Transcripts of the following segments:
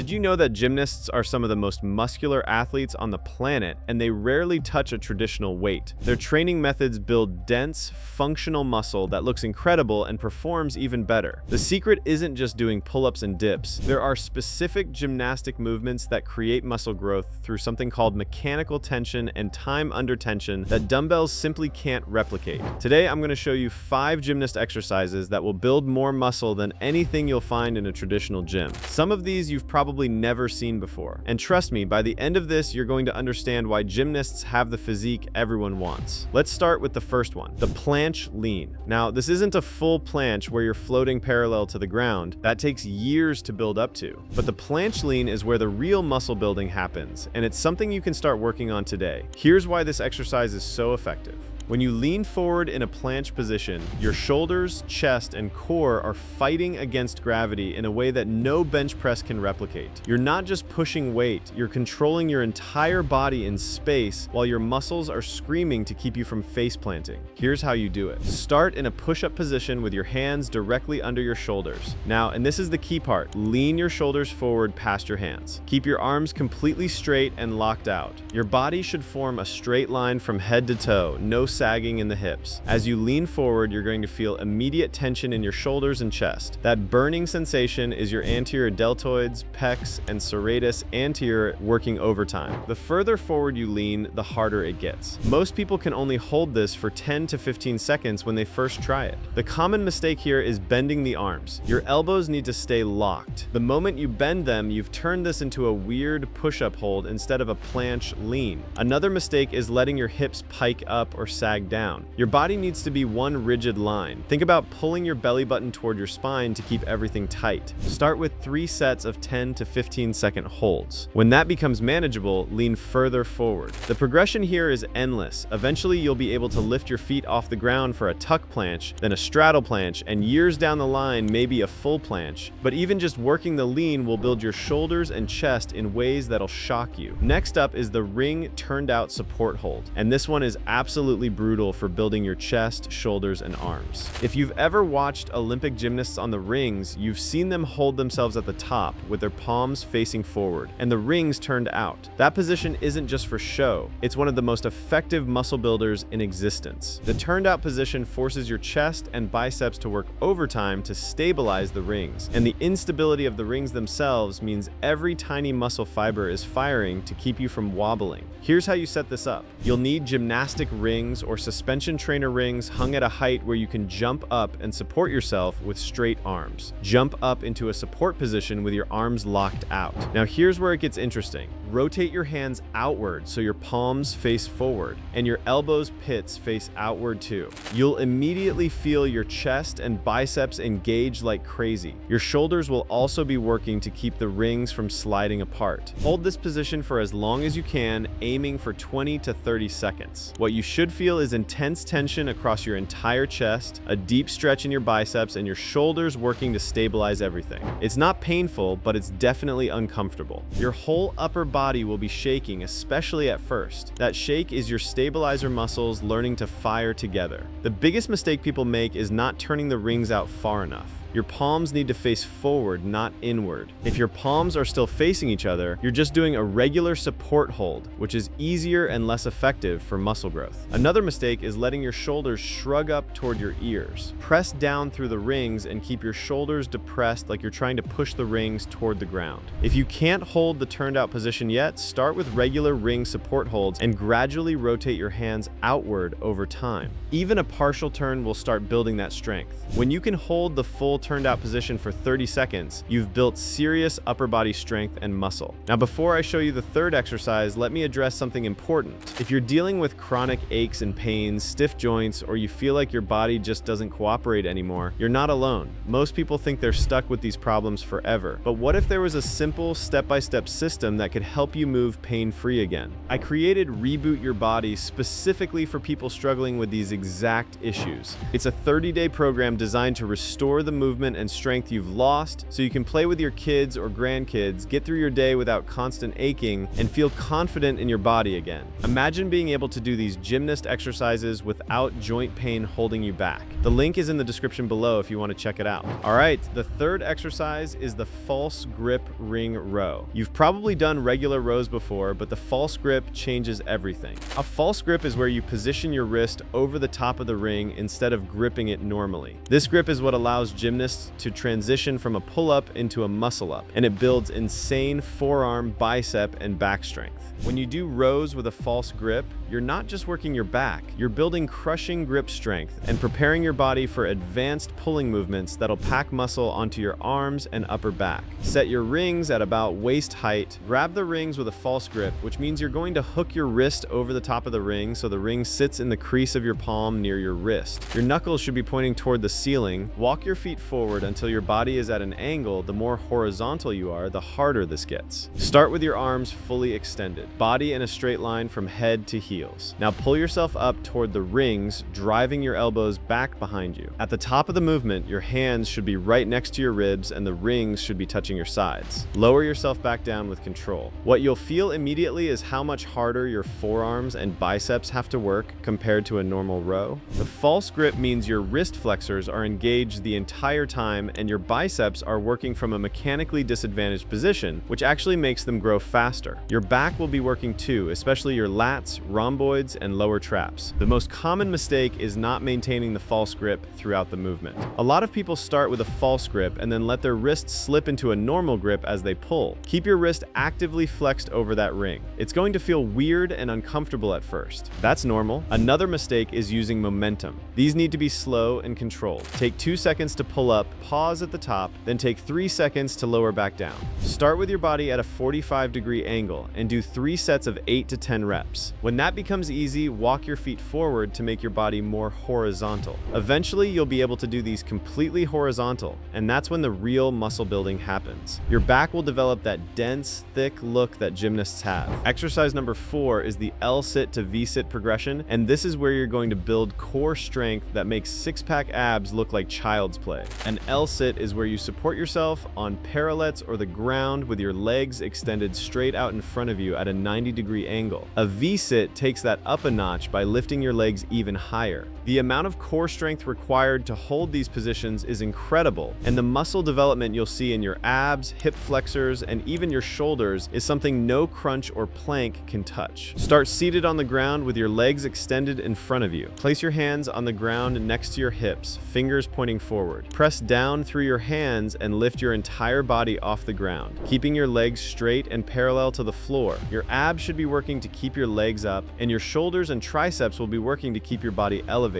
Did you know that gymnasts are some of the most muscular athletes on the planet, and they rarely touch a traditional weight? Their training methods build dense, functional muscle that looks incredible and performs even better. The secret isn't just doing pull-ups and dips. There are specific gymnastic movements that create muscle growth through something called mechanical tension and time under tension that dumbbells simply can't replicate. Today, I'm going to show you 5 gymnast exercises that will build more muscle than anything you'll find in a traditional gym. Some of these you've probably never seen before. And trust me, by the end of this, you're going to understand why gymnasts have the physique everyone wants. Let's start with the first one, the planche lean. Now, this isn't a full planche where you're floating parallel to the ground. That takes years to build up to. But the planche lean is where the real muscle building happens, and it's something you can start working on today. Here's why this exercise is so effective. When you lean forward in a planche position, your shoulders, chest, and core are fighting against gravity in a way that no bench press can replicate. You're not just pushing weight, you're controlling your entire body in space while your muscles are screaming to keep you from face planting. Here's how you do it. Start in a push-up position with your hands directly under your shoulders. Now, and this is the key part, lean your shoulders forward past your hands. Keep your arms completely straight and locked out. Your body should form a straight line from head to toe, no sagging in the hips. As you lean forward, you're going to feel immediate tension in your shoulders and chest. That burning sensation is your anterior deltoids, pecs, and serratus anterior working overtime. The further forward you lean, the harder it gets. Most people can only hold this for 10 to 15 seconds when they first try it. The common mistake here is bending the arms. Your elbows need to stay locked. The moment you bend them, you've turned this into a weird push-up hold instead of a planche lean. Another mistake is letting your hips pike up or sag down. Your body needs to be one rigid line. Think about pulling your belly button toward your spine to keep everything tight. Start with 3 sets of 10 to 15 second holds. When that becomes manageable, lean further forward. The progression here is endless. Eventually, you'll be able to lift your feet off the ground for a tuck planche, then a straddle planche, and years down the line, maybe a full planche. But even just working the lean will build your shoulders and chest in ways that'll shock you. Next up is the ring turned out support hold. And this one is absolutely brutal for building your chest, shoulders, and arms. If you've ever watched Olympic gymnasts on the rings, you've seen them hold themselves at the top with their palms facing forward and the rings turned out. That position isn't just for show. It's one of the most effective muscle builders in existence. The turned out position forces your chest and biceps to work overtime to stabilize the rings, and the instability of the rings themselves means every tiny muscle fiber is firing to keep you from wobbling. Here's how you set this up. You'll need gymnastic rings or suspension trainer rings hung at a height where you can jump up and support yourself with straight arms. Jump up into a support position with your arms locked out. Now here's where it gets interesting. Rotate your hands outward so your palms face forward and your elbows pits face outward too. You'll immediately feel your chest and biceps engage like crazy. Your shoulders will also be working to keep the rings from sliding apart. Hold this position for as long as you can, aiming for 20 to 30 seconds. What you should feel is intense tension across your entire chest, a deep stretch in your biceps, and your shoulders working to stabilize everything. It's not painful, but it's definitely uncomfortable. Your whole upper body will be shaking, especially at first. That shake is your stabilizer muscles learning to fire together. The biggest mistake people make is not turning the rings out far enough. Your palms need to face forward, not inward. If your palms are still facing each other, you're just doing a regular support hold, which is easier and less effective for muscle growth. Another mistake is letting your shoulders shrug up toward your ears. Press down through the rings and keep your shoulders depressed like you're trying to push the rings toward the ground. If you can't hold the turned out position yet, start with regular ring support holds and gradually rotate your hands outward over time. Even a partial turn will start building that strength. When you can hold the full turned out position for 30 seconds, you've built serious upper body strength and muscle. Now, before I show you the third exercise, let me address something important. If you're dealing with chronic aches and pains, stiff joints, or you feel like your body just doesn't cooperate anymore, you're not alone. Most people think they're stuck with these problems forever. But what if there was a simple step-by-step system that could help you move pain-free again? I created Reboot Your Body specifically for people struggling with these exact issues. It's a 30-day program designed to restore the movement movement and strength you've lost, so you can play with your kids or grandkids, get through your day without constant aching, and feel confident in your body again. Imagine being able to do these gymnast exercises without joint pain holding you back. The link is in the description below if you want to check it out. All right, the third exercise is the false grip ring row. You've probably done regular rows before, but the false grip changes everything. A false grip is where you position your wrist over the top of the ring instead of gripping it normally. This grip is what allows gymnasts to transition from a pull-up into a muscle-up, and it builds insane forearm, bicep, and back strength. When you do rows with a false grip, you're not just working your back, you're building crushing grip strength and preparing your body for advanced pulling movements that'll pack muscle onto your arms and upper back. Set your rings at about waist height. Grab the rings with a false grip, which means you're going to hook your wrist over the top of the ring so the ring sits in the crease of your palm near your wrist. Your knuckles should be pointing toward the ceiling. Walk your feet forward until your body is at an angle. The more horizontal you are, the harder this gets. Start with your arms fully extended, body in a straight line from head to heels. Now pull yourself up toward the rings, driving your elbows back behind you. At the top of the movement, your hands should be right next to your ribs and the rings should be touching your sides. Lower yourself back down with control. What you'll feel immediately is how much harder your forearms and biceps have to work compared to a normal row. The false grip means your wrist flexors are engaged the entire time and your biceps are working from a mechanically disadvantaged position, which actually makes them grow faster. Your back will be working too, especially your lats, rhomboids, and lower traps. The most common mistake is not maintaining the false grip throughout the movement. A lot of people start with a false grip and then let their wrist slip into a normal grip as they pull. Keep your wrist actively flexed over that ring. It's going to feel weird and uncomfortable at first. That's normal. Another mistake is using momentum. These need to be slow and controlled. Take 2 seconds to pull up, pause at the top, then take 3 seconds to lower back down. Start with your body at a 45-degree angle and do 3 sets of 8 to 10 reps. When that becomes easy, walk your feet forward to make your body more horizontal. Eventually, you'll be able to do these completely horizontal, and that's when the real muscle building happens. Your back will develop that dense, thick look that gymnasts have. Exercise number 4 is the L-sit to V-sit progression, and this is where you're going to build core strength that makes six-pack abs look like child's play. An L-sit is where you support yourself on parallettes or the ground with your legs extended straight out in front of you at a 90-degree angle. A V-sit takes that up a notch by lifting your legs even higher. The amount of core strength required to hold these positions is incredible, and the muscle development you'll see in your abs, hip flexors, and even your shoulders is something no crunch or plank can touch. Start seated on the ground with your legs extended in front of you. Place your hands on the ground next to your hips, fingers pointing forward. Press down through your hands and lift your entire body off the ground, keeping your legs straight and parallel to the floor. Your abs should be working to keep your legs up, and your shoulders and triceps will be working to keep your body elevated.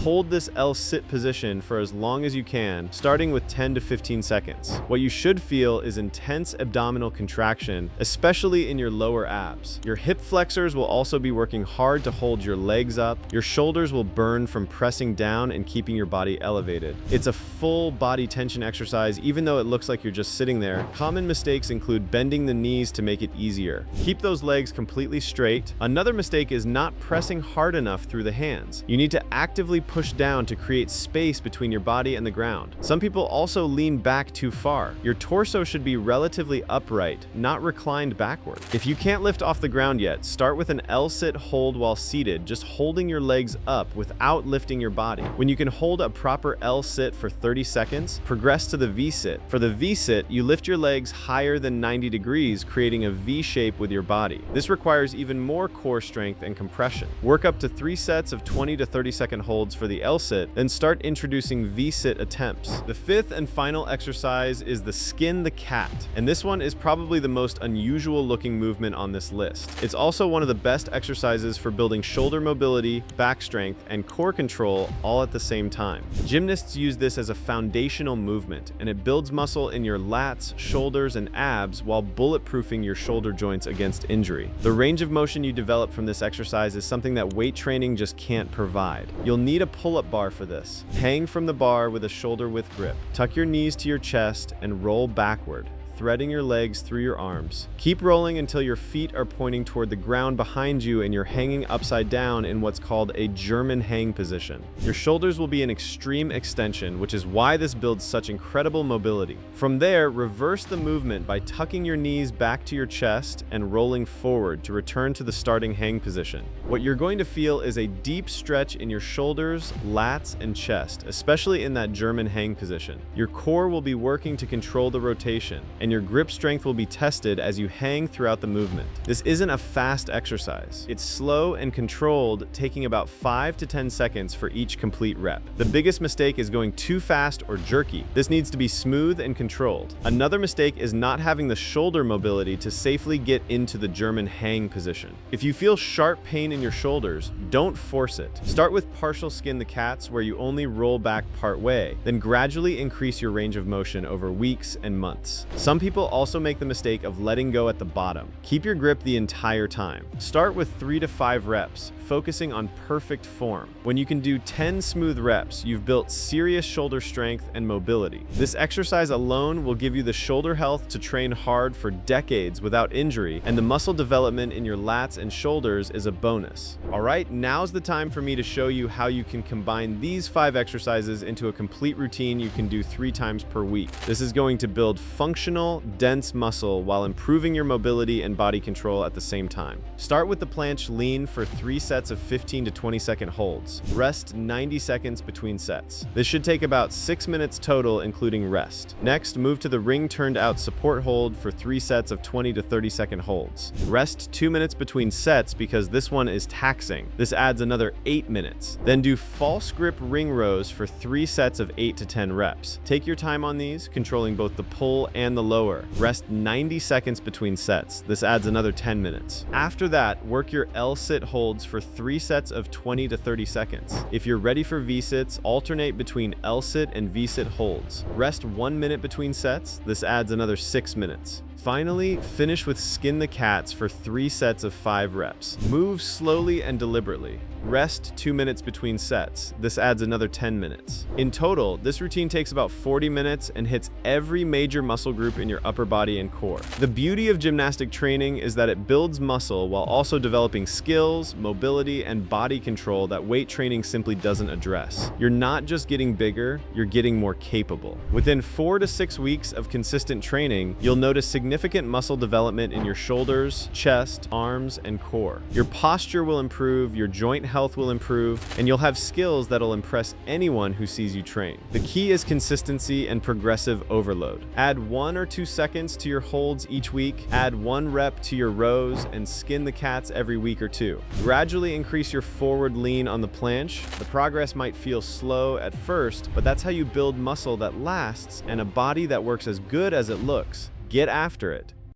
Hold this L-sit position for as long as you can, starting with 10 to 15 seconds. What you should feel is intense abdominal contraction, especially in your lower abs. Your hip flexors will also be working hard to hold your legs up. Your shoulders will burn from pressing down and keeping your body elevated. It's a full body tension exercise, even though it looks like you're just sitting there. Common mistakes include bending the knees to make it easier. Keep those legs completely straight. Another mistake is not pressing hard enough through the hands. You need to actively push down to create space between your body and the ground. Some people also lean back too far. Your torso should be relatively upright, not reclined backward. If you can't lift off the ground yet, start with an L-sit hold while seated, just holding your legs up without lifting your body. When you can hold a proper L-sit for 30 seconds, progress to the V-sit. For the V-sit, you lift your legs higher than 90 degrees, creating a V shape with your body. This requires even more core strength and compression. Work up to 3 sets of 20 to 30 second holds for the L-sit, then start introducing V-sit attempts. The fifth and final exercise is the skin the cat, and this one is probably the most unusual looking movement on this list. It's also one of the best exercises for building shoulder mobility, back strength, and core control all at the same time. Gymnasts use this as a foundational movement, and it builds muscle in your lats, shoulders, and abs while bulletproofing your shoulder joints against injury. The range of motion you develop from this exercise is something that weight training just can't provide. You'll need a pull-up bar for this. Hang from the bar with a shoulder-width grip. Tuck your knees to your chest and roll backward. threading your legs through your arms. Keep rolling until your feet are pointing toward the ground behind you and you're hanging upside down in what's called a German hang position. Your shoulders will be an extreme extension, which is why this builds such incredible mobility. From there, reverse the movement by tucking your knees back to your chest and rolling forward to return to the starting hang position. What you're going to feel is a deep stretch in your shoulders, lats, and chest, especially in that German hang position. Your core will be working to control the rotation, and your grip strength will be tested as you hang throughout the movement. This isn't a fast exercise. It's slow and controlled, taking about 5 to 10 seconds for each complete rep. The biggest mistake is going too fast or jerky. This needs to be smooth and controlled. Another mistake is not having the shoulder mobility to safely get into the German hang position. If you feel sharp pain in your shoulders, don't force it. Start with partial skin the cats, where you only roll back part way, then gradually increase your range of motion over weeks and months. Some people also make the mistake of letting go at the bottom. Keep your grip the entire time. Start with 3 to 5 reps, focusing on perfect form. When you can do 10 smooth reps, you've built serious shoulder strength and mobility. This exercise alone will give you the shoulder health to train hard for decades without injury, and the muscle development in your lats and shoulders is a bonus. Alright, now's the time for me to show you how you can combine these 5 exercises into a complete routine you can do 3 times per week. This is going to build functional, dense muscle while improving your mobility and body control at the same time. Start with the planche lean for 3 sets of 15 to 20 second holds. Rest 90 seconds between sets. This should take about 6 minutes total, including rest. Next, move to the ring turned out support hold for 3 sets of 20 to 30 second holds. Rest 2 minutes between sets because this one is taxing. This adds another 8 minutes. Then do false grip ring rows for 3 sets of 8 to 10 reps. Take your time on these, controlling both the pull and the lower. Rest 90 seconds between sets. This adds another 10 minutes. After that, work your L-sit holds for 3 sets of 20 to 30 seconds. If you're ready for V-sits, alternate between L-sit and V-sit holds. Rest 1 minute between sets. This adds another 6 minutes. Finally, finish with skin the cats for 3 sets of 5 reps. Move slowly and deliberately. Rest 2 minutes between sets. This adds another 10 minutes. In total, this routine takes about 40 minutes and hits every major muscle group in your upper body and core. The beauty of gymnastic training is that it builds muscle while also developing skills, mobility, and body control that weight training simply doesn't address. You're not just getting bigger, you're getting more capable. Within 4 to 6 weeks of consistent training, you'll notice significant muscle development in your shoulders, chest, arms, and core. Your posture will improve, your joint health will improve, and you'll have skills that'll impress anyone who sees you train. The key is consistency and progressive overload. Add 1 or 2 seconds to your holds each week, add 1 rep to your rows, and skin the cats every week or 2. Gradually increase your forward lean on the planche. The progress might feel slow at first, but that's how you build muscle that lasts and a body that works as good as it looks. Get after it.